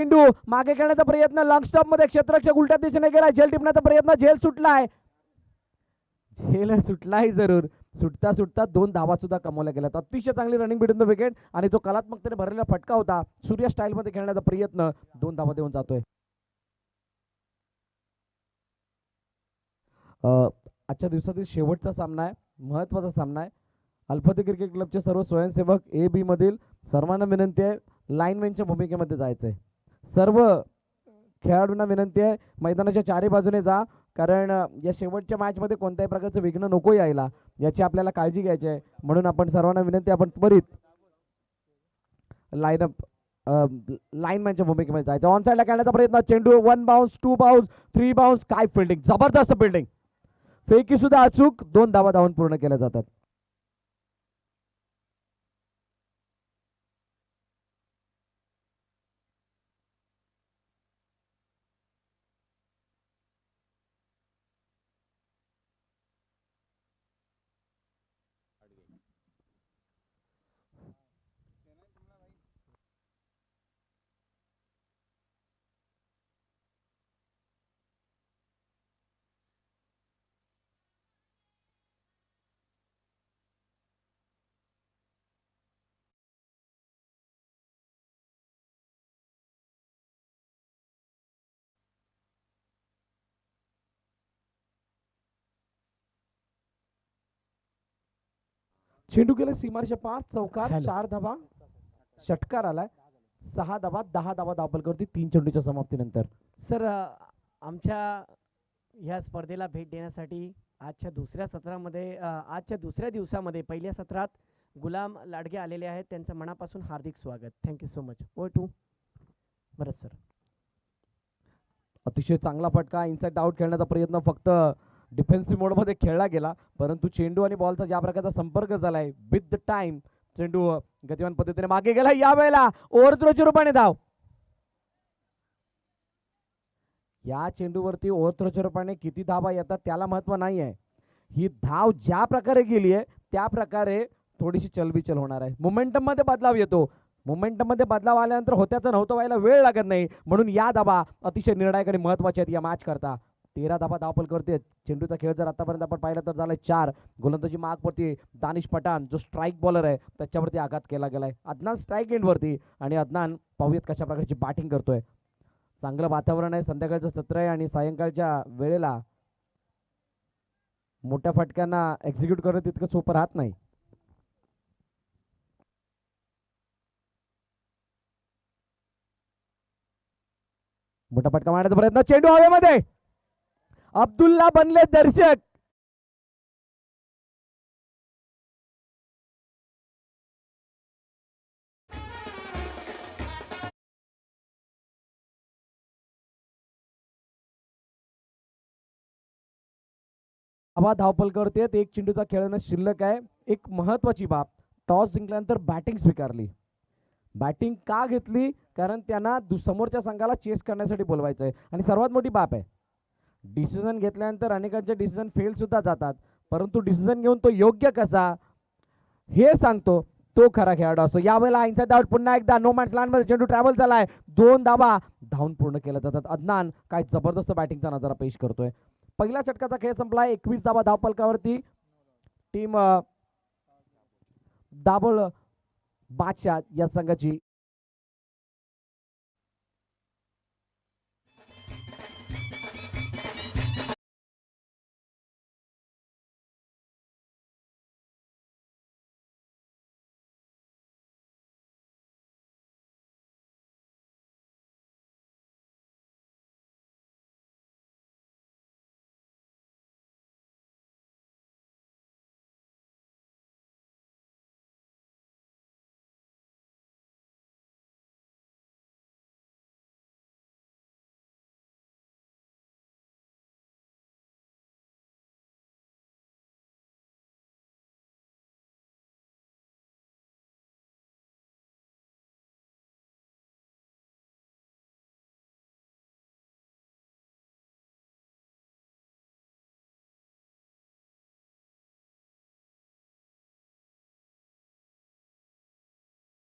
चेंडू मागे खेळण्याचा प्रयत्न, लॉंग स्टॉप मध्ये क्षेत्ररक्षक उलट्या दिशेने गेलाय, झेल टिपण्याचा प्रयत्न, झेल सुटलाय, झेल सुटलाय जरूर. सुटता सुटता 2 धावा सुद्धा कमवल्या गेल्यात. अतिशय चांगली रनिंग बिटवीन द विकेट आणि तो कलात्मकतेने भरलेला फटका होता. सूर्य स्टाईल मध्ये खेळण्याचा प्रयत्न, 2 धावा देऊन जातोय. आजच्या दिवसातील शेवटचा सामना आहे, महत्वाचा सामना आहे. अल्फाती क्रिकेट क्लबचे सर्व स्वयंसेवक ए बी मधील सर्वांना विनंती आहे, लाईनमॅनच्या भूमिकेमध्ये जायचं आहे. सर्व खेळाडूंना विनंती आहे, मैदानाच्या चारी बाजूने जा, कारण या शेवटच्या मॅचमध्ये कोणत्याही प्रकारचं विघ्न नको यायला, याची आपल्याला काळजी घ्यायची आहे. म्हणून आपण सर्वांना विनंती, आपण त्वरित लाईनअप लाईनमॅनच्या भूमिकेमध्ये जायचं. ऑन साईडला खेळण्याचा प्रयत्न, चेंडू 1 बाउन्स, 2 बाउन्स, 3 बाउन्स. काय फिल्डिंग, जबरदस्त फिल्डिंग, फेकी सुद्धा अचूक. 2 धावा धावून पूर्ण केल्या जातात. चेंडू गेले सीमारेषा 5 चौकार, 4 धावा, षटकार आलाय, 6 धावा, 10 धावा धावफलकावरती 3 चेंडूच्या समाप्तीनंतर. सर, आमच्या ह्या स्पर्धेला भेट देण्यासाठी आजच्या दुसऱ्या दिवसामध्ये पहिल्या सत्रात गुलाम लाडगे आलेले आहेत. त्यांचं मनापासून हार्दिक स्वागत. Thank you so much. Over to Bharat sir. अतिशय चांगला फटका, इनसाइड आउट खेळण्याचा प्रयत्न फक्त डिफेन्सिव्ह मोडमध्ये खेळला गेला, परंतु चेंडू आणि बॉलचा ज्या प्रकारचा संपर्क झालाय विथ द टाइम, चेंडू गतिमान पद्धतीने मागे गेला. यावेळेला ओव्हरथ्रोच्या रूपाने धाव. या चेंडूवरती ओव्हरथ्रोच्या रूपाने किती धावा येतात त्याला महत्व नाही आहे, ही धाव ज्या प्रकारे गेली आहे त्या प्रकारे थोडीशी चलबिचल होणार आहे. मोमेंटम मध्ये बदलाव येतो, मोमेंटम मध्ये बदलाव आल्यानंतर होत्याचं नव्हतं व्हायला वेळ लागत नाही, म्हणून या धावा अतिशय निर्णायक आणि महत्वाच्या आहेत या मॅच करता. 13 धावा धावफल करते. चेंडूचा खेळ जर आतापर्यंत आपण पाहिला तर झालाय 4. गोलंदाजी मागवरती दानिश पठाण जो स्ट्राईक बॉलर आहे त्याच्यावरती आघात केला गेलाय. अदनान स्ट्राईक एंडवरती, आणि अदनान पाहूयात कशा प्रकारची बॅटिंग करतोय. चांगलं वातावरण आहे, संध्याकाळचं सत्र आहे आणि सायंकाळच्या वेळेला मोठ्या फटक्यांना एक्झिक्यूट करणं तितकं सोपं राहत नाही. मोठा फटका मारण्याचा प्रयत्न, चेंडू हवेमध्ये, अब्दुल्ला बनले दर्शक. हवा धावपल करते, एक चेंडूचा खेळणं शिल्लक आहे. एक महत्वाची बाब, टॉस जिंकल्यानंतर बॅटिंग स्वीकारली. बॅटिंग का घेतली, कारण त्यांना समोरच्या संघाला चेस करण्यासाठी बोलवायचं आहे. आणि सर्वात मोठी बाब आहे, डिसिजन घेतल्यानंतर अनेकांचे डिसिजन फेल सुद्धा जातात, परंतु डिसिजन घेऊन तो योग्य कसा हे सांगतो तो खरा खेळाडू असतो. यावेळेला इनसाइड आउट पुन्हा एकदा, नो मॅच लँड मध्ये चेंडू ट्रॅव्हल झालाय, 2 धावा धावून पूर्ण केल्या जातात. अदनान काय जबरदस्त बॅटिंगचा नजारा पेश करतोय. पहिल्या षटकाचा खेळ संपलाय, 21 धावा धावफलकावरती. टीम दाबोळ बादशाह या संघाची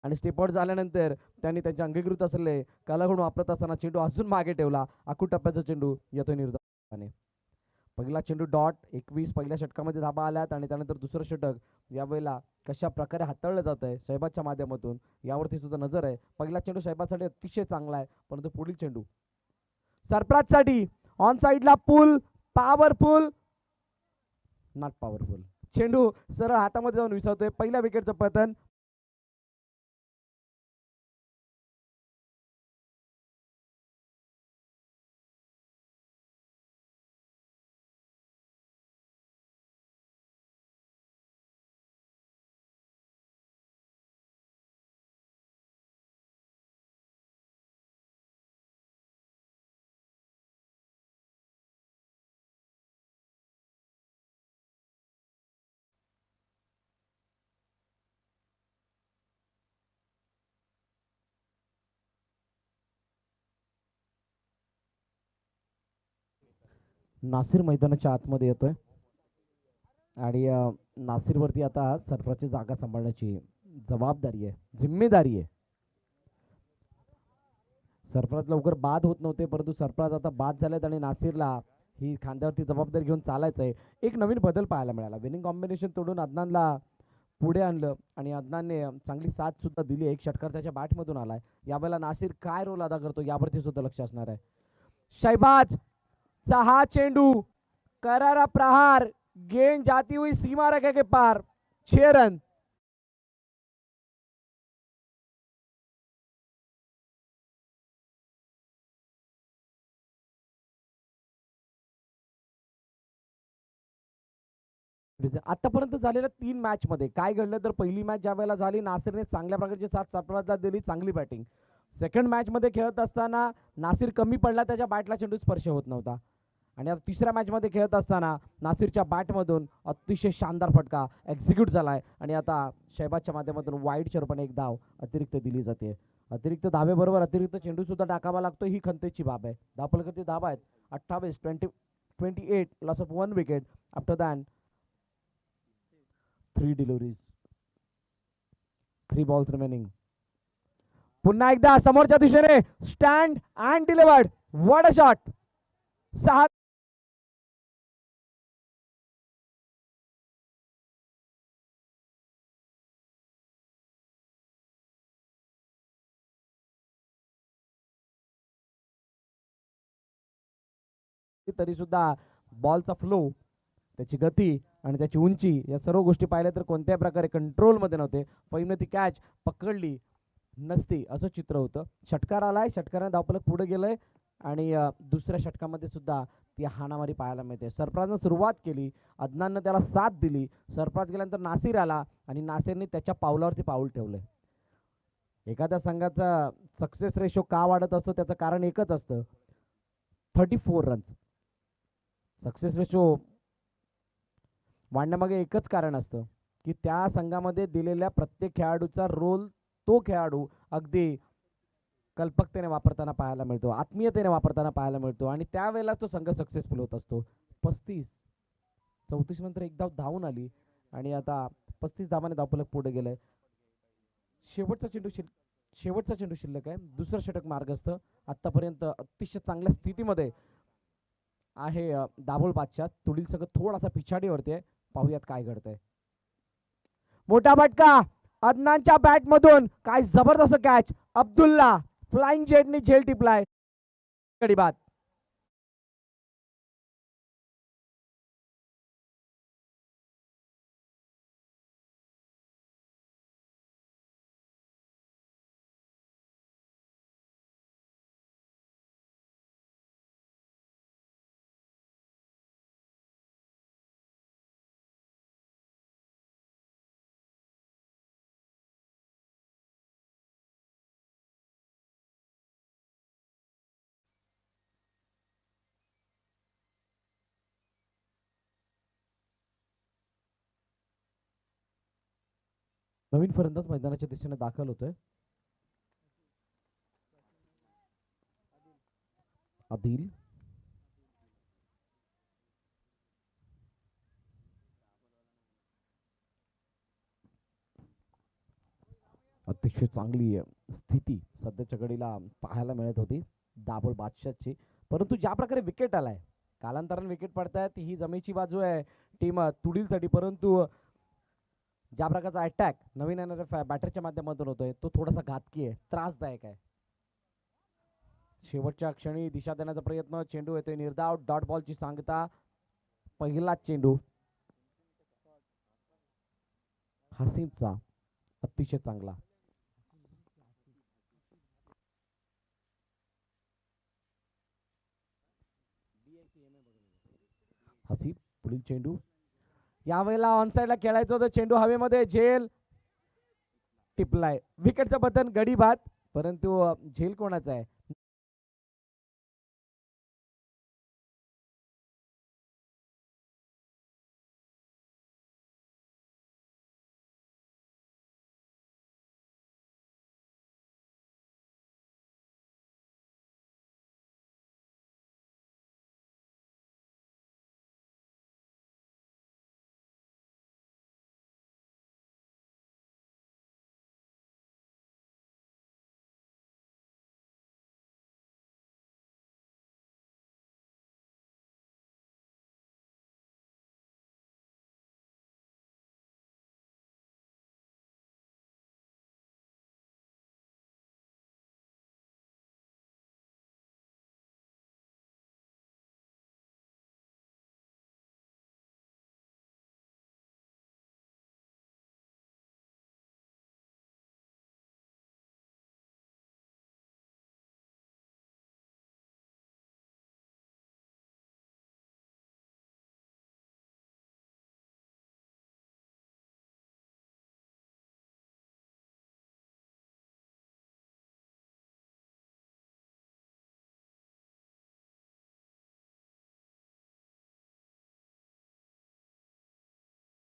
आणि स्टेप आउट झाल्यानंतर त्यांनी त्यांच्या अंगीकृत असलेले कलागुण वापरत असताना चेंडू अजून मागे ठेवला. आखूड टप्प्याचा चेंडू येतोय निर्धावाने. पहिला चेंडू डॉट 21 पहिल्या षटकामध्ये धाबा आल्यात आणि त्यानंतर दुसरं षटक यावेळेला कशा प्रकारे हाताळलं जात आहे शहबाजच्या माध्यमातून यावरती सुद्धा नजर आहे. पहिला चेंडू शहबाजसाठी अतिशय चांगला आहे, परंतु पुढील चेंडू सरप्राईजसाठी ऑन साईडला पुल पॉवरफुल नॉट पॉवरफुल. चेंडू सरळ हातामध्ये जाऊन विसरतोय. पहिल्या विकेटचं पतन. नासिर मैदानाच्या आतमध्ये येतोय आणि नासिरवरती आता सरफराजची जागा सांभाळण्याची जबाबदारी आहे, जिम्मेदारी आहे. सरफराज लवकर बाद होत नव्हते, परंतु सरफराज आता बाद झालेत आणि नासिरला ही खांद्यावरती जबाबदारी घेऊन चालायचं आहे. एक नवीन बदल पाहायला मिळाला. विनिंग कॉम्बिनेशन तोडून अदनानला पुढे आणलं आणि अदनानने चांगली साथ सुद्धा दिली. एक षटकार त्याच्या बॅटमधून आलाय. यावेळेला नासिर काय रोल अदा करतो यावरती सुद्धा लक्ष असणार आहे. शहबाज चा हा चेंडू करारा प्रहार, गेंद जाती हुई सीमा रेखा के पार. 6 रन. आतापर्यंत झालेल्या 3 मॅच मध्ये काय घडलं तर पहिली मॅच ज्या वेळेला झाली नासिरने चांगल्या प्रकारची साथ सरफराजला दिली, चांगली बॅटिंग. सेकंड मॅच मध्ये खेळत असताना नासिर कमी पडला, त्याच्या बॅटला चेंडू स्पर्श होत नव्हता. आणि आता तिसऱ्या मॅच मध्ये खेळत असताना नासिरच्या बॅटमधून अतिशय शानदार फटका एक्झिक्यूट झालाय आणि आता शहबाजच्या माध्यमातून वाईडच्या रूपाने एक धाव अतिरिक्त दिली जाते. अतिरिक्त धावेबरोबर अतिरिक्त चेंडू सुद्धा टाकावा लागतो, ही खंतेची बाब आहे. धावफलकाचे धावा आहेत 28, 28, loss of 1 wicket. After that 3 deliveries, 3 balls remaining. पुन्हा एकदा समोरच्या दिशेने stand and delivered. What a shot. 6 तरी सुद्धा बॉलचा फ्लो, त्याची गती आणि त्याची उंची या सर्व गोष्टी पाहिल्या तर कोणत्याही प्रकारे कंट्रोलमध्ये नव्हते. फैमने ती कॅच पकडली नसती असं चित्र होतं. षटकार आलाय, षटकाराने धावफलक पुढे गेलंय आणि दुसऱ्या षटकामध्ये सुद्धा ती हाणामारी पाहायला मिळते. सरफराजनं सुरुवात केली, अदनाननं त्याला साथ दिली. सरफराज गेल्यानंतर नासिर आला आणि नासिरने त्याच्या पावलावरती पाऊल ठेवलंय. एखाद्या संघाचा सक्सेस रेशो का वाढत असतो त्याचं कारण एकच असतं, 34 रन्स. सक्सेस रेशो वाढण्यामागे एकच कारण असतं की त्या संघामध्ये दिलेल्या प्रत्येक खेळाडूचा रोल तो खेळाडू अगदी कल्पकतेने वापरताना पाहायला मिळतो, आत्मीयतेने वापरताना पाहायला मिळतो आणि त्यावेळेला तो संघ सक्सेसफुल होत असतो. 35, 34 नंतर एक धाव धावून आली आणि आता 35 धावाने धावफलक पुढे गेलंय. शेवटचा चेंडू शिल्लक आहे. दुसरं षटक मार्गस्थ. आतापर्यंत अतिशय चांगल्या स्थितीमध्ये आहे दाभोळ बादशाह. पुढील संघ थोडासा पिछाडीवरती आहे. पाहूयात काय घडतंय. मोठा फटका अदनानच्या बॅट मधून, काय जबरदस्त कॅच. अब्दुल्ला फ्लाइंग जेटने झेल टिपलाय. कडी बाद. नवीन फलंदाज मैदानाच्या दिशेने दाखल होतोय. आदिल अतिशय चांगली स्थिती सध्याच्या घडीला पाहायला मिळत होती दाबोल बादशाहची. परंतु ज्या प्रकारे विकेट आलाय, कालांतराने विकेट पडतायत, ही जमेची बाजू आहे टीम तुडीलसाठी. परंतु ज्या प्रकारचा अटॅक नवीन येणाऱ्या बॅटरच्या माध्यमातून होतोय तो थोडासा घातकी आहे, त्रासदायक आहे. शेवटच्या क्षणी दिशा देण्याचा प्रयत्न, चेंडू येतोय निर्धाव, डॉट बॉलची सांगता. पहिला चेंडू हसीबचा अतिशय चांगला. हसीब पुढील चेंडू, यावेळेला ऑनसाइडला खेळायचं होतं, चेंडू हवेमध्ये, झेल टिपलाय. विकेटचं बटन गडी बाद, परंतु झेल कोणाचा आहे?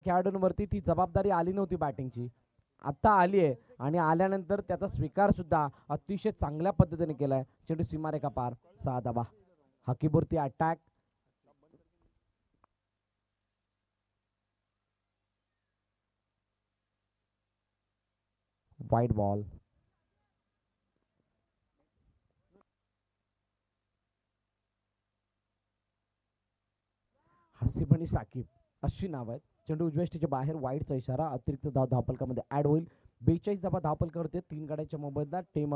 खेळाडूंवरती ती जबाबदारी आली नव्हती बॅटिंगची, आता आली आहे. आणि आल्यानंतर त्याचा स्वीकार सुद्धा अतिशय चांगल्या पद्धतीने केलाय. चेंडू सीमारेखा पार, 6 धावा. हकीबवरती अटॅक, वाईड बॉल. हसीब आणि साकीब अशी नाव आहेत. चेंडू उजव्या स्टेजच्या बाहेर, वाईडचा इशारा, अतिरिक्त धाव धावफलकामध्ये ऍड होईल. 42 धावा धावफलकावरती, 3 गाड्यांच्या मोबदल्यात टीम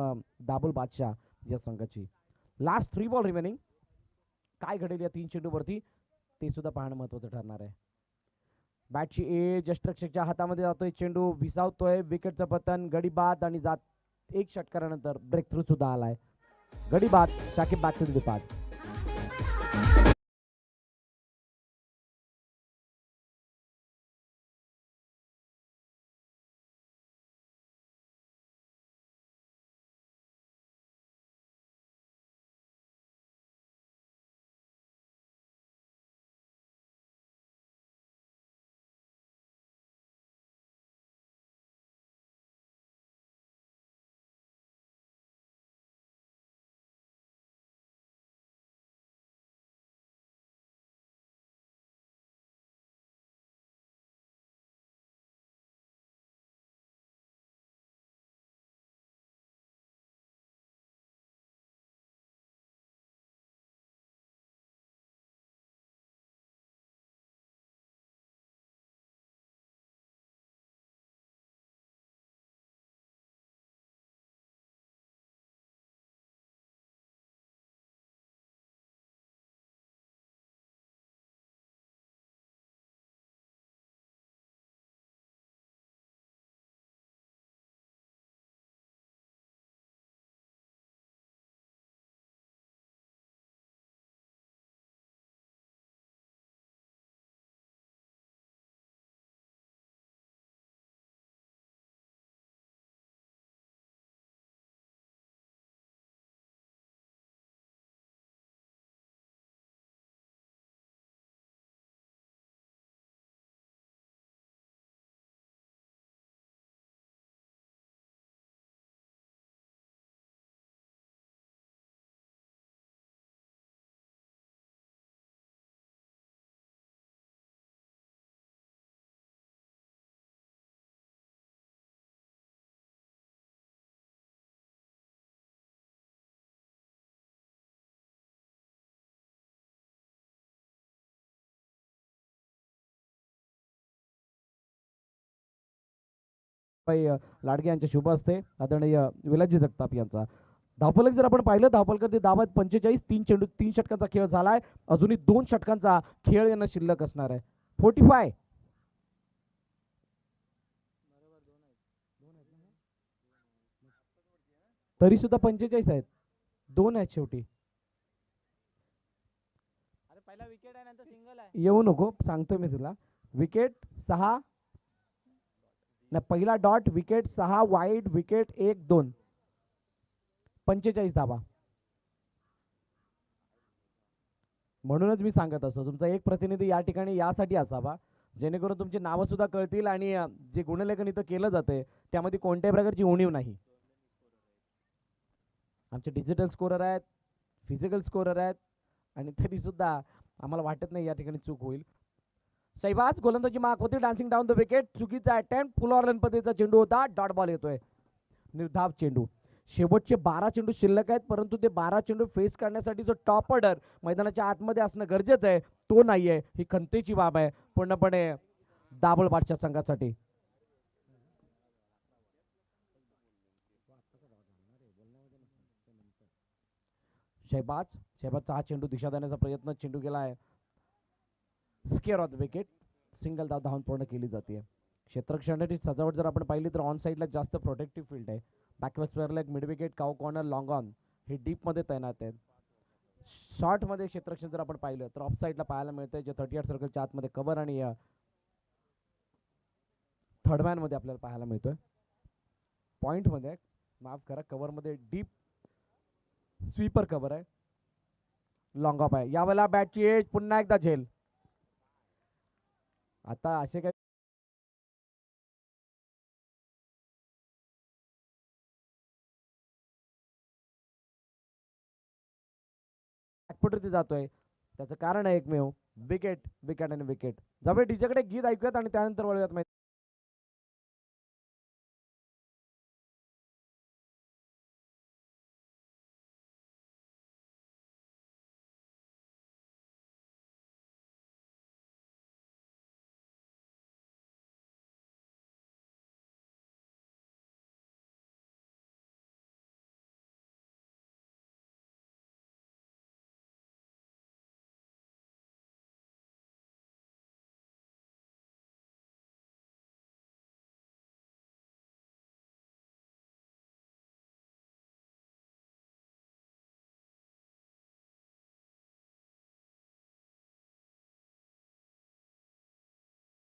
दाबुल बादशाह या संघाची. Last 3 ball remaining. काय घडेल या 3 चेंडूवरती ते सुद्धा पाहणं महत्वाचं ठरणार आहे. बॅटची एज यष्टरक्षकच्या हातामध्ये जातोय, चेंडू विसावतोय, विकेटचं पतन, गडी बाद आणि जात. एक षटकारानंतर ब्रेक थ्रू सुद्धा आलाय. गडी बाद, शाकिब बॅक टू द पाद. लाडगे यांच्या शुभ असते आदरणीय विलासजी जगताप यांचा. धावफलक जर आपण पाहिलं धावफलक धावा 45, 3 षटकांचा खेळ झालाय. अजूनही 2 षटकांचा खेळ यांना शिल्लक असणार आहे. 45 तरी सुद्धा 45 आहेत. 2 आहेत शेवटी. पहिला विकेट आहे नंतर सिंगल आहे. येऊ नको सांगतोय मी तुला. विकेट 6 ना पहिला डॉट विकेट 6 वाईड विकेट 1 2 45 धावा. म्हणूनच मी सांगत असतो तुमचा एक प्रतिनिधी या ठिकाणी यासाठी असावा जेणेकरून तुमची नावं सुद्धा कळतील आणि जे गुणलेखन इथं केलं जाते त्यामध्ये कोणत्याही प्रकारची उणीव नाही. आमचे डिजिटल स्कोरर आहेत, फिजिकल स्कोरर आहेत आणि तरी सुद्धा आम्हाला वाटत नाही या ठिकाणी चूक होईल. शैबाज गोलंदाजी मार्क होती. Dancing down the wicket. चुकीचा अटेम्प्ट. फुलॉर रणपतीचा चेंडू होता. डॉट बॉल येतोय. निर्धाव चेंडू. शेवटचे 12 चेंडू शिल्लक आहेत परंतु ते 12 चेंडू फेस करण्यासाठी जो टॉप ऑर्डर मैदानाच्या आतमध्ये असणं गरजेचं आहे तो नाहीये. ही खंतेची बाब आहे पूर्णपणे दाभोळपाटच्या संघासाठी. शहबाजचा हा चेंडू दिशा देण्याचा प्रयत्न. चेंडू गेलाय square of the wicket. Single धावून पूर्ण केली जाते. क्षेत्ररक्षणाची सजावट जर आपण पाहिली तर ऑन साईडला जास्त प्रोटेक्टिव्ह फील्ड आहे. बॅकवर्ड स्क्वेअरला एक mid wicket, cow corner, long on हे डीप मध्ये तैनात आहेत. शॉर्ट मध्ये क्षेत्ररक्षण जर आपण पाहिलं तर ऑफ साईडला पाहायला मिळतंय जे 38 सर्कलच्या आतमध्ये कव्हर आणि थर्ड मॅन मध्ये आपल्याला पाहायला मिळतोय. पॉइंट मध्ये माफ करा कव्हर मध्ये डीप स्वीपर कव्हर आहे. लॉंग ऑफ आहे. यावेळेला बॅटची एज पुन्हा एकदा झेल. आता असे काय बॅकफुटवरती जातोय त्याचं कारण आहे एकमेव विकेट विकेट आणि विकेट. जाऊया डीजेकडे गीत ऐकूयात आणि त्यानंतर वळूयात.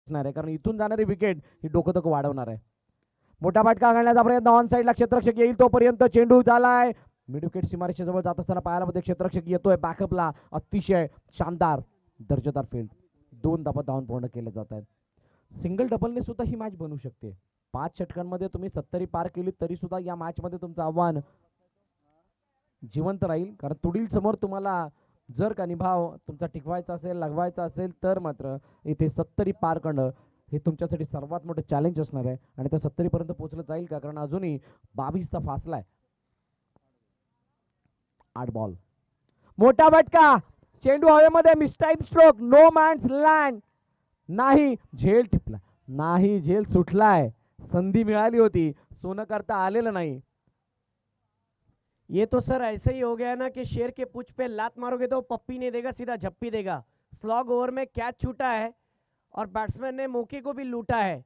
आहे कारण इथून जाणारी विकेट ही डोकं वाढवणार आहे. मोठा फटका घालण्याचा प्रयत्न ऑन साईडला क्षेत्ररक्षक येईल तोपर्यंत चेंडू झालाय मिड विकेट सीमारेषेजवळ जात असताना पाहायला मध्ये क्षेत्ररक्षक येतोय बॅकअपला. अतिशय शानदार दर्जेदार फील्ड. 2 धावा धावून पूर्ण केले जात आहेत. सिंगल डबलने सुद्धा ही मॅच बनू शकते. 5 षटकांमध्ये तुम्ही 70 पार केली तरी सुद्धा या मॅच मध्ये तुमचं आव्हान जिवंत राहील कारण पुढील समोर तुम्हाला जर का निभाव तुमचा टिकवायचा असेल लगवायचा असेल तर मात्र इथे 70 पार करणं हे तुमच्यासाठी सर्वात मोठं चॅलेंज असणार आहे. आणि त्या 70 पर्यंत पोहोचलं जाईल का कारण अजूनही 22चा फासला आहे. 8 बॉल. मोठा फटका. चेंडू हवेमध्ये mistime stroke. No man's land. नाही झेल टिपला नाही झेल सुटलाय. संधी मिळाली होती सोनं करता आलेलं नाही. ये तो सर ऐसे ही हो गया ना कि शेर के पूंछ पे लात मारोगे तो पप्पी नहीं देगा सीधा झप्पी देगा. स्लॉग ओवर में कैच छूटा है और बैट्समैन ने मौके को भी लूटा है.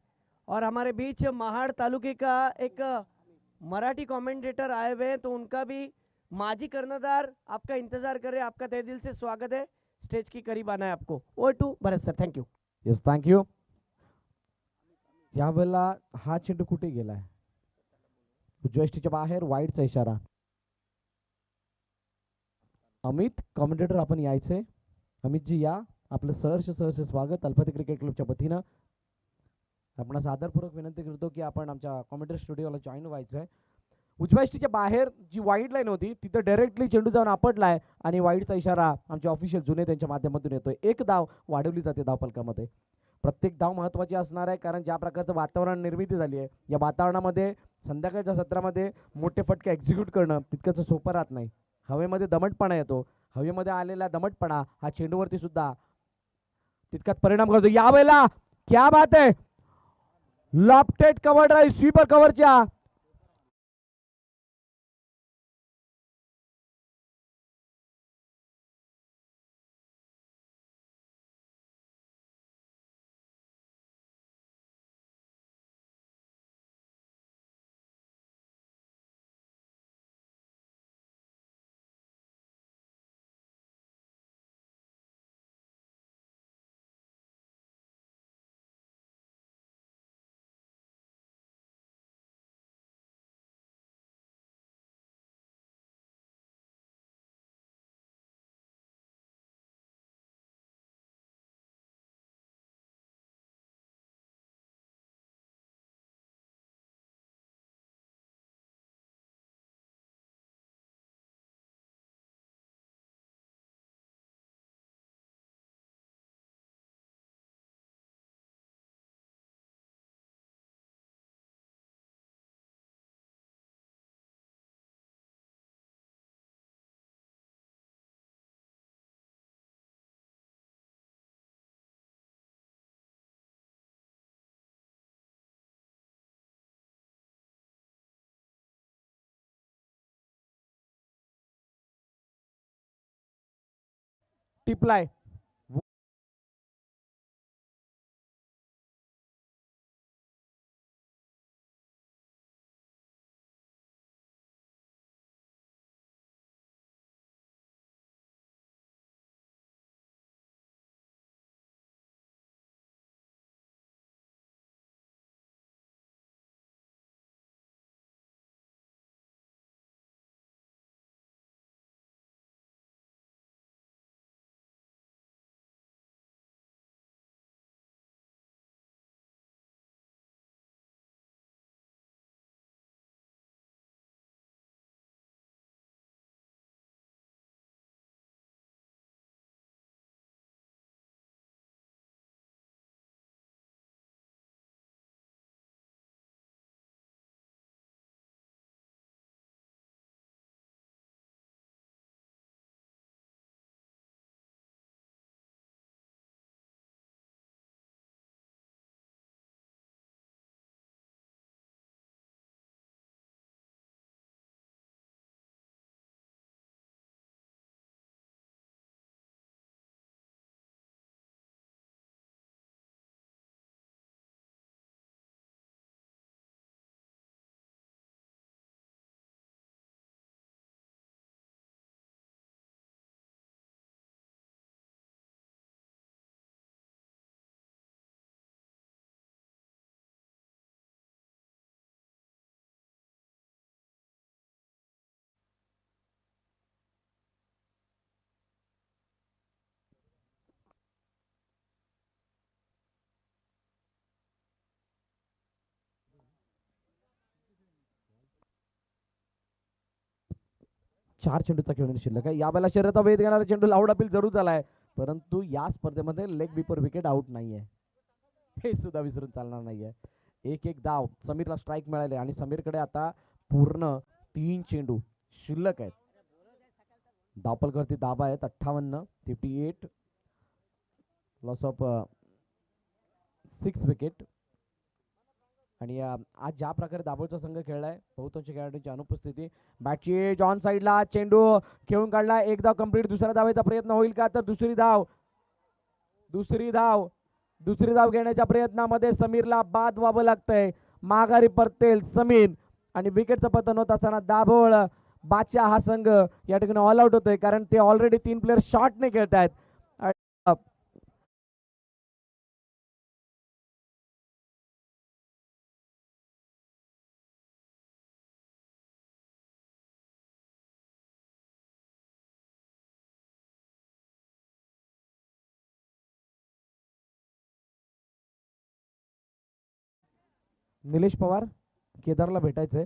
और हमारे बीच महाड़ तालुके का एक मराठी कमेंटेटर आए हुए हैं तो उनका भी माजी कर्णधार आपका इंतजार कर रहे हैं. आपका तहे दिल से स्वागत है. स्टेज के करीब आना है आपको. Over to Bharat sir. Thank you. Yes thank you. यावेळेला हा चेंडू कुठे गेलाय. उजव्या बाहेर वाईडचा इशारा. अमित कॉमेंटेटर आपण यायचंय. अमितजी या. आपलं सहर्ष स्वागत अल्पती क्रिकेट क्लबच्या वतीनं. आपण आदरपूर्वक विनंती करतो की आपण आमच्या कॉमेंटेटर स्टुडिओला जॉईन व्हायचंय. उजव्या इष्टीच्या बाहेर जी वाईड लाईन होती तिथं डायरेक्टली चेंडू जाऊन आपटलाय आणि वाईडचा इशारा आमचे ऑफिशियल जुने त्यांच्या माध्यमातून येतोय. 1 धाव वाढवली जाते धावफलकामध्ये. प्रत्येक धाव महत्त्वाची असणार आहे कारण ज्या प्रकारचं वातावरण निर्मिती झाली आहे या वातावरणामध्ये संध्याकाळच्या सत्रामध्ये मोठे फटके एक्झिक्यूट करणं तितकंच सोपं राहत नाही. हवेमध्ये दमटपणा येतो. हवेमध्ये आलेला दमटपणा हा चेंडूवरती सुद्धा तितकाच परिणाम करतो. यावेळेला क्या बात आहे. लॉफ्टेड कव्हर ड्राईव्ह स्वीपर कव्हरच्या टिपलाय चार चेंडूचा खेळणे शिल्लक आहे. या वेळेला शर्यता वेध घेणारा चेंडू लाऊड अपील जरूर झालाय, परंतु या स्पर्धेमध्ये लेग बिफोर विकेट आउट नाहीये, हे सुद्धा विसरून चालणार नाहीये. एक एक धाव समीरला स्ट्राईक मिळाले आणि समीरकडे आता पूर्ण 3 चेंडू शिल्लक आहेत. धावपलवरती दाबा आहेत 58, लॉस ऑफ 6 विकेट. आणि आज ज्या प्रकारे दाभोळचा संघ खेळलाय, बहुतांश खेळाडूंची अनुपस्थिती. बॅटची जॉन साईडला चेंडू खेळून काढला, एक धाव कंप्लीट. दुसऱ्या धावेचा प्रयत्न होईल का? तर दुसरी धाव घेण्याच्या प्रयत्नामध्ये समीरला बाद व्हावं लागतंय. माघारी परतेल समीर आणि विकेटचं पतन होत असताना दाभोळ बादशाह हा संघ या ठिकाणी ऑल आउट होतोय, कारण ते ऑलरेडी 3 प्लेयर शॉर्टने खेळत आहेत. निलेश पवार केदारला भेटायचंय.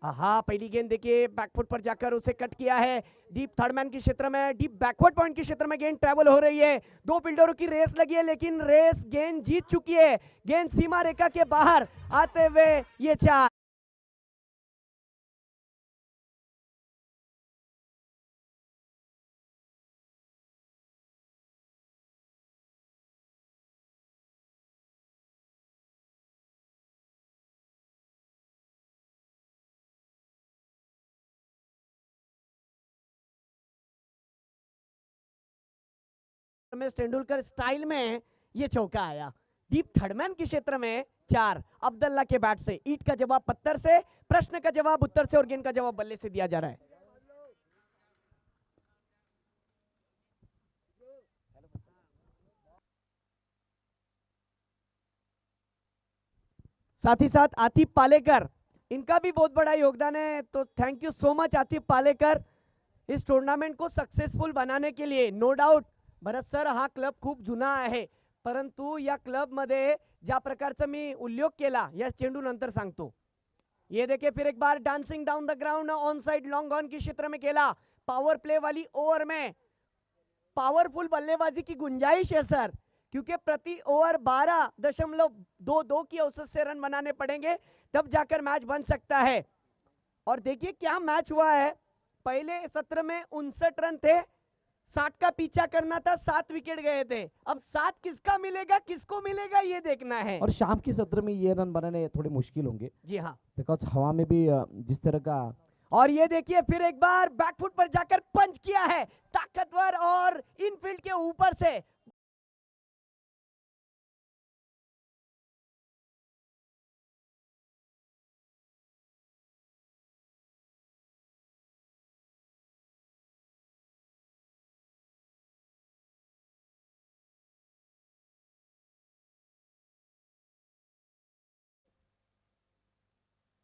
हाँ, पहली गेंद देखिए बैकफुट पर जाकर उसे कट किया है। डीप थर्ड मैन के क्षेत्र में, डीप बैकवर्ड पॉइंट के क्षेत्र में गेंद ट्रेवल हो रही है। दो फील्डरों की रेस लगी है, लेकिन रेस गेंद जीत चुकी है। गेंद सीमा रेखा के बाहर आते हुए ये 4। रमेश तेंदुलकर स्टाइल में ये चौका आया। डीप थर्डमैन के क्षेत्र में 4 अब्दुल्ला के बैट से। ईट का जवाब पत्थर से, प्रश्न का जवाब उत्तर से और गेंद का जवाब बल्ले से दिया जा रहा है। साथ ही साथ आतिफ पालेकर, इनका भी बहुत बड़ा योगदान है, तो thank you so much Atif Palekar is tournament को सक्सेसफुल बनाने के लिए। नो डाऊट भरत सर, हा क्लब खूप जुना आहे, परंतु या क्लब मध्ये ज्या प्रकारचा मी उल्लेख केला या चेंडू नंतर सांगतो। ये देखिए फिर एक बार dancing down the ground on side long on के क्षेत्र में खेला। पावर प्ले वाली ओवर में पावरफुल बल्लेबाजी की गुंजाइश है सर, क्योंकि प्रति ओवर 12.22 की औसत से रन बनाने पड़ेंगे, तब जाकर मैच बन सकता है। और देखिए क्या मैच हुआ है। पहले सत्र में 59 रन थे, 60 का पीछा करना था, 7 विकेट गए थे। अब 7 किसका मिलेगा, किसको मिलेगा, ये देखना है। और शाम के सत्र में ये रन बनाने थोड़े मुश्किल होंगे, जी हाँ, बिकॉज हवा में भी जिस तरह का। और ये देखिए फिर एक बार बैकफुट पर जाकर पंच किया है, ताकतवर और इनफील्ड के ऊपर से।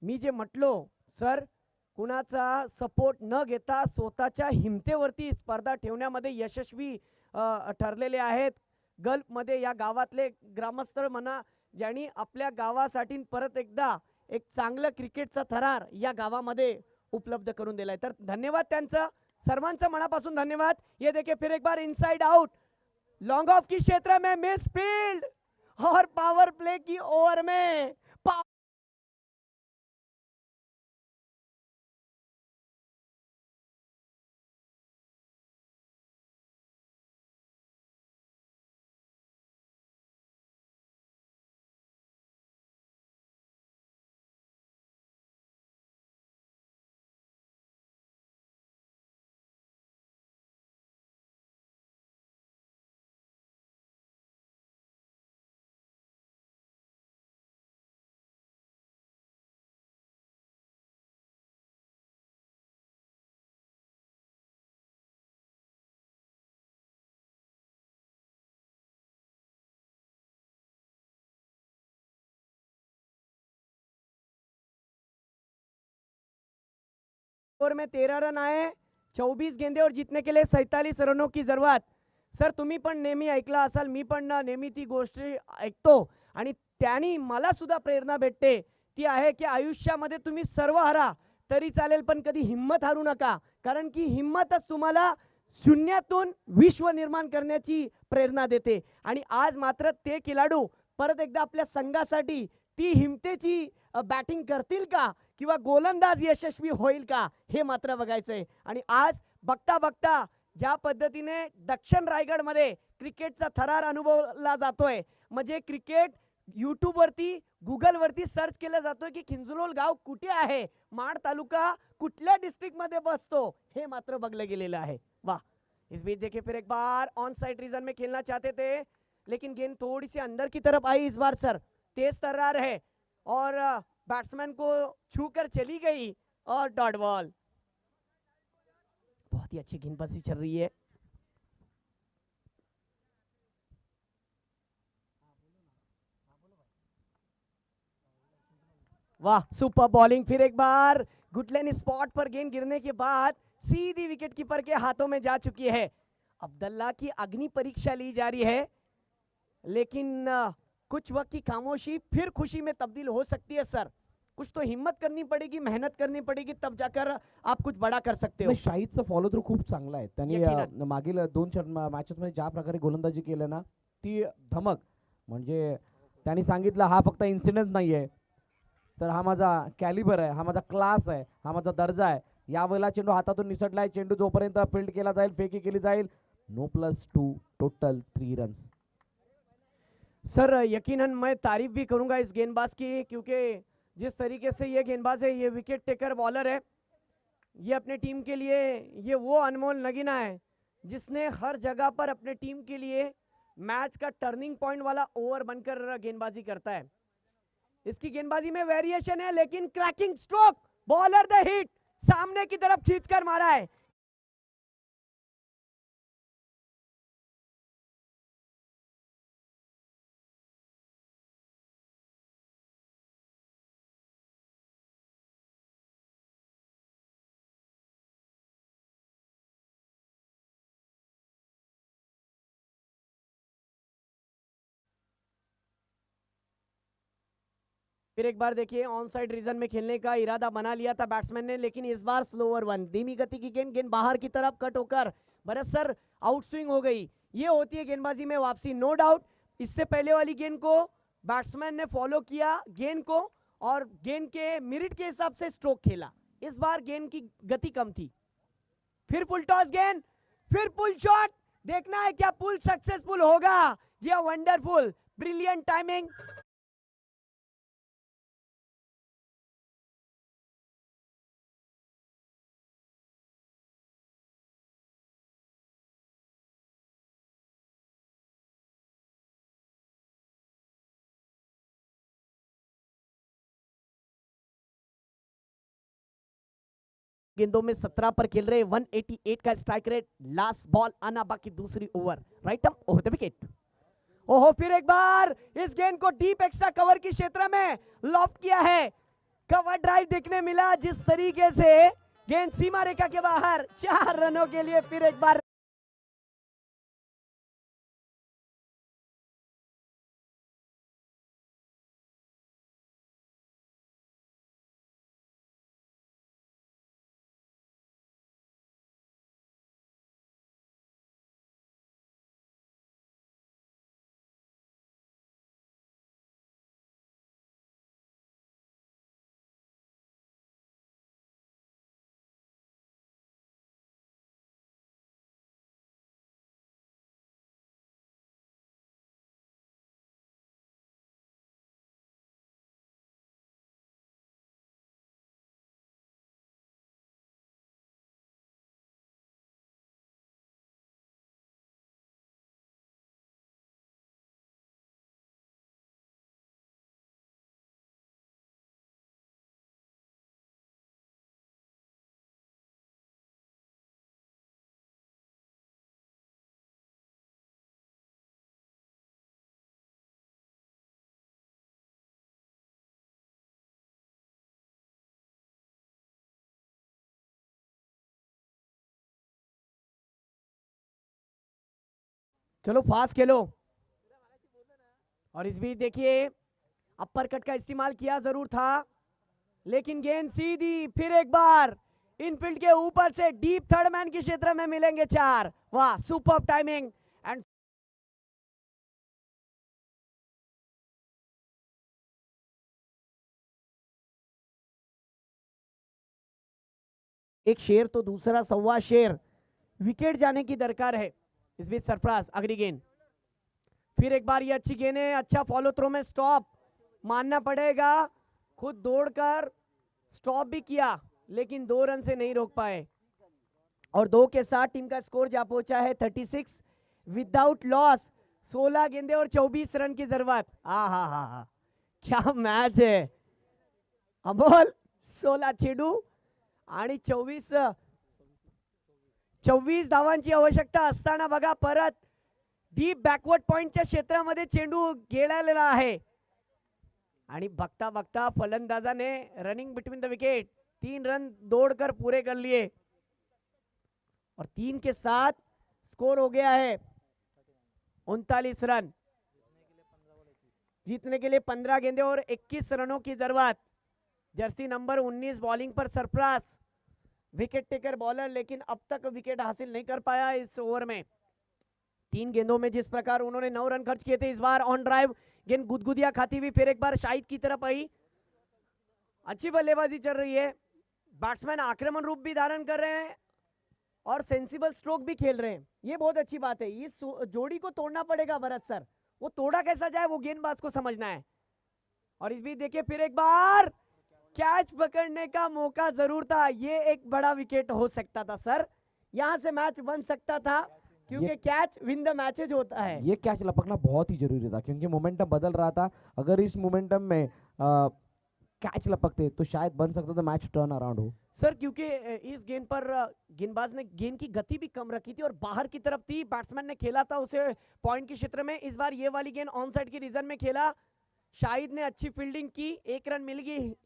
मी जे म्हटलो सर, कुणाचा सपोर्ट न घेता स्वतःच्या हिमतेवरती स्पर्धा ठेवण्यामध्ये यशस्वी ठरलेले आहेत। गल्फमध्ये या गावातले ग्रामस्थ म्हणा, ज्यांनी आपल्या गावासाठी परत एकदा एक चांगलं क्रिकेटचा थरार या गावामध्ये उपलब्ध करून दिलाय, तर धन्यवाद त्यांचं, सर्वांचं मनापासून धन्यवाद। ये देखिए फिर एक बार इनसाइड आउट लॉन्ग ऑफ की क्षेत्र में मिस फील्ड और पावर प्ले की ओवर में ओवर में 13 रन आए, 24 गेंदे और जीतने के लिए 47 रनों की जरूरत। सर तुम्ही पण नेहमी ऐकला असाल, मी पण नेहमी ती गोष्ट ऐकतो आणि त्यानी मला सुद्धा प्रेरणा भेटते, ती आहे की आयुष्यामध्ये तुम्ही सर्व हारा तरी चालेल, पण कधी हिम्मत हारू नका, कारण की हिम्मतच तुम्हाला शून्यातून विश्व निर्माण करण्याची प्रेरणा देते। आणि आज मात्र ते खेळाडू परत एकदा आपल्या संघासाठी ती हिमतेची बॅटिंग करतील का किंवा गोलंदाज यशस्वी होईल का, हे मात्र बघायचंय। आणि आज बघता बघता ज्या पद्धतीने दक्षिण रायगड मध्ये क्रिकेटचा थरार अनुभवला जातोय, म्हणजे क्रिकेट यूट्यूब वरती गुगल वरती सर्च केलं जातोय की खिंजलोल गाव कुठे आहे, माड तालुका कुठल्या डिस्ट्रिक्ट मध्ये बसतो, हे मात्र बघलं गेलेलं आहे। वाह, इस बीच देखिए फिर एक बार ऑन साइड रीजन में खेलना चाहते थे, लेकिन गेंद थोड़ी सी अंदर की तरफ आई इस बार सर। तेज तर्रार है और बैट्समैन को छूकर चली गई और डॉट बॉल। बहुत ही अच्छी गेंदबाजी चल रही है। वाह, सुपर बॉलिंग, फिर एक बार गुटलेन स्पॉट पर गेंद गिरने के बाद सीधी विकेट कीपर के हाथों में जा चुकी है। अब्दुल्ला की अग्नि परीक्षा ली जा रही है, लेकिन कुछ वक्त की खामोशी फिर खुशी में तब्दील हो सकती है सर। कुछ तो हिम्मत करनी पड़ेगी, मेहनत करनी पड़ेगी, तब जाकर आप कुछ बड़ा कर सकते हो. नाही, शाहिदचा फॉलो थ्रू खूप चांगला आहे. त्यांनी यकीनन. मागील 2 मॅचेस मध्ये ज्या प्रकारे गोलंदाजी केलं ना, ती धमक, म्हणजे त्यांनी सांगितलं हा फक्त इन्सिडेंट नाहीये, तर हा माझा कॅलिबर आहे, हा माझा क्लास आहे, हा माझा दर्जा आहे. यावेळेला चेंडू हातातून निसटलाय. चेंडू जोपर्यंत फील्ड केला जाईल, फेकी केली जाईल, नो +2, टोटल 3 रन्स. सर यकीनन मैं तारीफ भी करूंगा इस गेंदबाज की, क्योंकि जिस तरीके से ये गेंदबाज है, ये विकेट टेकर बॉलर है, ये अपने टीम के लिए ये वो अनमोल नगीना है जिसने हर जगह पर अपने टीम के लिए मैच का टर्निंग पॉइंट वाला ओवर बनकर गेंदबाजी करता है. इसकी गेंदबाजी में वेरिएशन है, लेकिन cracking stroke, bowler the hit, सामने की तरफ खींचकर मारा है. फिर एक बार देखिए, ऑन साइड रीजन में खेलने का इरादा बना लिया था बैट्समैन ने, लेकिन इस बार स्लोअर वन, धीमी गति की गेंद, गेंद बाहर की तरफ कट होकर भरत सर आउट स्विंग हो गई. ये होती है गेंदबाजी में वापसी, नो डाउट. इससे पहले वाली गेंद को बैट्समैन ने फॉलो किया गेंद को, और गेंद के मिनट के हिसाब से स्ट्रोक खेला. इस बार गेंद की गति कम थी. फिर फुल टॉस गेंद, फिर पुल शॉट. देखना है क्या पुल सक्सेसफुल होगा. जी वंडरफुल, ब्रिलियंट टाइमिंग. गेंदों में 17 पर खेल रहे, 188 का स्ट्राइक रेट. लास्ट बॉल आना बाकी, दूसरी over, right arm over the wicket. ओहो, फिर एक बार इस गेंद को डीप एक्स्ट्रा कवर की क्षेत्र में लॉफ्ट किया है. कवर ड्राइव देखने मिला, जिस तरीके से गेंद सीमा रेखा के बाहर, 4 रनों के लिए फिर एक बार. चलो फास्ट खेलो. और इस बीच देखिए, अपर कट का इस्तेमाल किया जरूर था, लेकिन गेंद सीधी. फिर एक बार इनफील्ड के ऊपर से डीप थर्ड मैन के क्षेत्र में मिलेंगे 4. वाह, सुपर टाइमिंग. एंड एक शेर तो दूसरा सवा शेर, विकेट जाने की दरकार है. इस बीच सरफराज, अगली गेंद. फिर एक बार ये अच्छी गेंद है, अच्छा फॉलो थ्रो में स्टॉप मानना पड़ेगा. खुद दौड़कर स्टॉप भी किया, लेकिन 2 रन से नहीं रोक पाए. और 2 के साथ टीम का स्कोर जा पहुंचा है 36 विदाउट लॉस. 16 गेंदे और 24 रन की जरूरत. हा, क्या मैच है अमोल. 16 चेंडू आणि 24 धावांची आवश्यकता असताना बघा, परत डीप बॅकवर्ड पॉइंटच्या क्षेत्रामध्ये चेंडू गेलेला आहे. आणि बघता बघता फलंदाजाने running between the wicket 3 run दौड़कर पूरे कर लिए, और 3 के साथ स्कोर हो गया है 39 रन. जीतने के लिए 15 गेंदे और 21 रनों की जरूरत. जर्सी नंबर 19 बॉलिंग पर सरफराज, विकेट टेकर बॉलर, लेकिन अब तक विकेट हासिल नहीं कर पाया इस ओवर में। 3 गेंदों में जिस प्रकार उन्होंने 9 रन खर्च किए थे, इस बार ऑन ड्राइव गेंद गुदगुदिया खाती हुई फिर एक बार शाहिद की तरफ आई। अच्छी बल्लेबाजी चल रही है, बैट्समैन आक्रमण रूप भी धारण कर रहे हैं और सेंसिबल स्ट्रोक भी खेल रहे हैं, ये बहुत अच्छी बात है। इस जोड़ी को तोड़ना पड़ेगा भरत सर, वो तोड़ा कैसा जाए वो गेंदबाज को समझना है। और इस बीच देखिए फिर एक बार कैच पकड़ने का मौका जरूर था, ये एक बड़ा विकेट हो सकता था सर, यहां से मैच बन सकता था, क्योंकि कैच विन द मैचेज होता है। ये कैच लपकना बहुत ही जरूरी था क्योंकि मोमेंटम बदल रहा था। अगर इस मोमेंटम में कैच लपकते तो शायद बन सकता था मैच टर्न अराउंड हो। सर क्योंकि इस गेंद पर गेंदबाज ने गेंद की गति भी कम रखी थी और बाहर की तरफ थी, बैट्समैन ने खेला था उसे पॉइंट के क्षेत्र में। इस बार ये वाली गेंद ऑन साइड की रीजन में खेला, शाहिद ने अच्छी फील्डिंग की, 1 रन मिल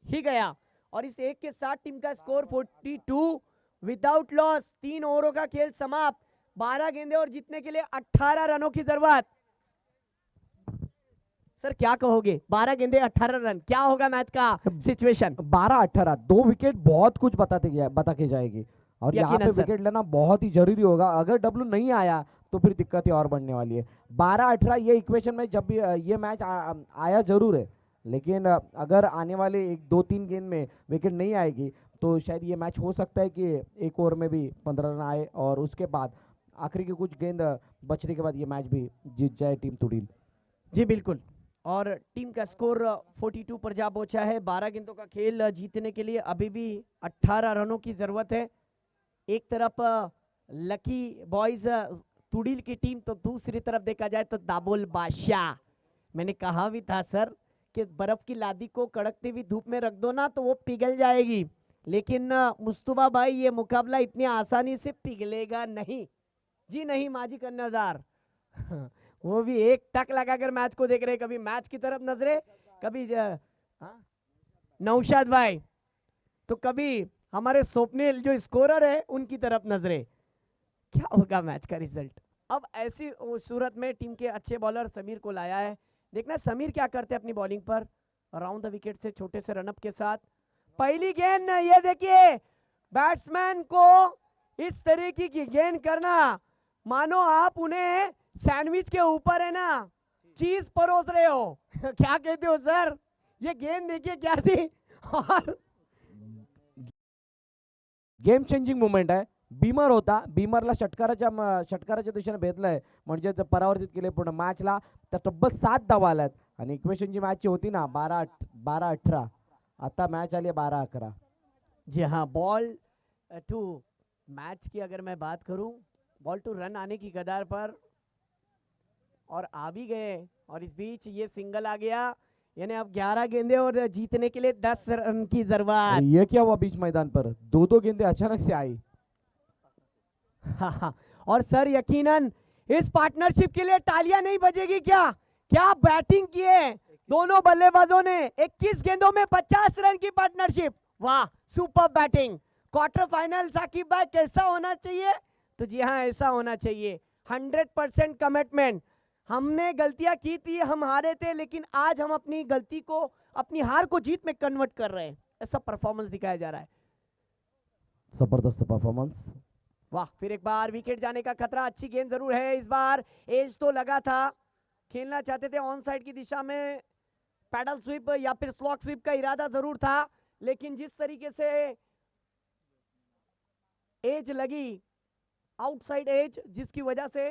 ही गया और इस एक के साथ टीम का स्कोर 42 विदाउट लॉस। 3 ओवरों का खेल समाप्त, 12 गेंदे और जीतने के लिए 18 रनों की जरूरत। सर क्या कहोगे, 12 गेंदे 18 रन, क्या होगा मैच का सिचुएशन? 12-18 2 विकेट बहुत कुछ बता के जाएगी और यहाँ पे यकीनन सर। विकेट लेना बहुत ही जरूरी होगा। अगर डब्ल्यू नहीं आया तो फिर दिक्कतें और बढ़ने वाली है। 12-18 ये इक्वेशन में जब भी ये मैच आया जरूर है, लेकिन अगर आने वाले 1-2-3 गेंद में विकेट नहीं आएगी तो शायद ये मैच हो सकता है कि एक ओवर में भी 15 रन आए और उसके बाद आखिरी के कुछ गेंद बचने के बाद ये मैच भी जीत जाए टीम तुड़ील। जी बिल्कुल, और टीम का स्कोर 42 पर जा पहुंचा है। 12 गेंदों का खेल जीतने के लिए अभी भी 18 रनों की जरूरत है। एक तरफ लकी बॉयज तुड़ील की टीम, तो दूसरी तरफ देखा जाए तो दाबोल बादशाह। मैंने कहा भी था सर कि बर्फ की लादी को कड़कती हुई धूप में रख दो ना तो वो पिघल जाएगी, लेकिन मुस्तफा भाई ये मुकाबला इतनी आसानी से पिघलेगा नहीं। जी नहीं माजी कन्यादार वो भी एक टक लगाकर मैच को देख रहे, कभी मैच की तरफ नजरे, कभी नौशाद भाई, तो कभी हमारे स्वप्निल जो स्कोरर है उनकी तरफ नजरे। क्या होगा मैच का रिजल्ट? अब ऐसी सूरत में टीम के अच्छे बॉलर समीर को लाया है, देखना समीर क्या करते हैं अपनी बॉलिंग पर। अराउंड द विकेट से छोटे से रनअप के साथ पहली गेंद, ये देखिए बैट्समैन को इस तरीके की गेंद करना मानो आप उन्हें सैंडविच के ऊपर है ना चीज परोस रहे हो क्या कहते हो सर? ये गेंद देखिए क्या थी और गेम चेंजिंग मुवमेंट आहे। बीमर होता, बीमरला षटकाराच्या दिशेने भेदलंय, म्हणजे जर परावर्तित केले पूर्ण मॅचला तर तब्बल 7 धावा आल्यात आणि इक्वेशन जी मॅचची होती ना 12-18, आता मॅच आली 12-11। जी हाँ, बॉल टू मैच की अगर मैं बात करूं, बॉल टू रन आने की कगार पर और आ भी गए, और इस बीच ये सिंगल आ गया, यानी अब 11 गेंदे और जीतने के लिए 10 रन की जरूरत। ये क्या हुआ बीच मैदान पर, 2-2 गेंदें अचानक से आई। और सर यकीनन इस पार्टनरशिप के लिए तालियां नहीं बजेगी क्या? क्या बैटिंग की है दोनों बल्लेबाजों ने, 21 गेंदों में 50 रन की पार्टनरशिप, वाह super batting. Quarter final Sakib भाई कैसा होना चाहिए? तो जी हाँ ऐसा होना चाहिए, 100% कमिटमेंट। हमने गलतियां की थी, हम हारे थे, लेकिन आज हम अपनी गलती को, अपनी हार को जीत में कन्वर्ट कर रहे हैं, ऐसा परफॉर्मेंस दिखाया जा रहा है। जबरदस्त परफॉर्मेंस। वाह, फिर एक बार विकेट जाने का खतरा, अच्छी गेंद जरूर है इस बार, एज तो लगा था, खेलना चाहते थे ऑन साइड की दिशा में, पैडल स्वीप या फिर स्लॉक स्वीप का इरादा जरूर था, लेकिन जिस तरीके से एज लगी, आउटसाइड एज, जिसकी वजह से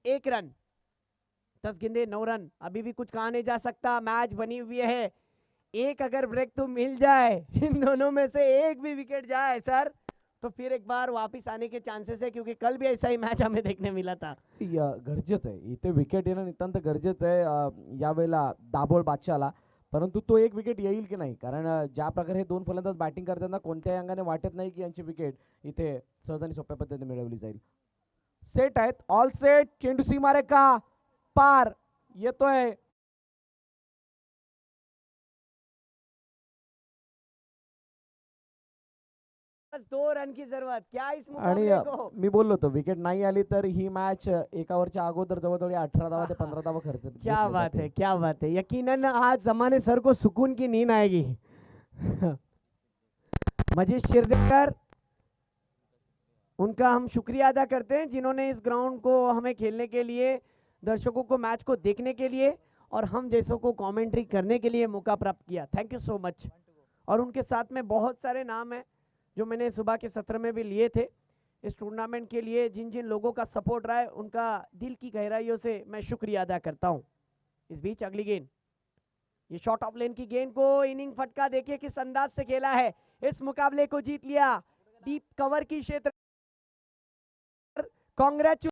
1 रन, 10 गेंदे 9 रन, अभी भी कुछ कहा नहीं जा सकता, मैच बनी हुई है। एक अगर ब्रेक तो मिल जाए, इन दोनों में से एक भी विकेट जाए सर, तो फिर एक बार वापस आने के चांसेस है, क्योंकि कल भी ऐसा ही मैच हमें देखने मिला था। गरजेचं आहे, इथे विकेट येणं नितांत गरजेचं आहे यावेळेला दाभोळ बादशाहला, परंतु तो एक विकेट येईल की नाही, कारण ज्या प्रकारे हे 2 फलंदाज बॅटिंग करताना कोणत्याही अंगाने वाटत नाही की यांची विकेट इथे सहज आणि सोप्या पद्धतीने मिळवली जाईल। सेट आहेत, ऑल सेट, चेंडू सीमारेखा पार येतोय, बस 2 रन की जरूरत, क्या इस आणि मुकाबले को मी बोललो होतो विकेट नाही आली तर ही मॅच एका ओव्हरच्या अगोदर जवळजवळ 18 धावा ते 15 धावा खर्च क्या घेतले बात जाते. है, क्या बात है, यकीनन आज जमाने सर को सुकून की नींद आएगी. मजीद शिरदेकर, उनका हम शुक्रिया अदा करते हैं जिन्होंने इस ग्राउंड को हमें खेलने के लिए, दर्शकों को मैच को देखने के लिए और हम जैसों को कमेंट्री करने के लिए मौका प्राप्त किया. Thank you so much. और उनके साथ में बहुत सारे नाम हैं जो मैंने सुबह के सत्र में भी लिए थे इस टूर्नामेंट के लिए. जिन जिन लोगों का सपोर्ट रहा है उनका दिल की गहराइयों से मैं शुक्रिया अदा करता हूं. इस बीच अगली गेंद, ये शॉर्ट ऑफ लेन की गेंद को इनिंग फटका देखिए किस अंदाज से खेला है. इस मुकाबले को जीत लिया डीप कवर की क्षेत्र. कांग्रेचुलेशन.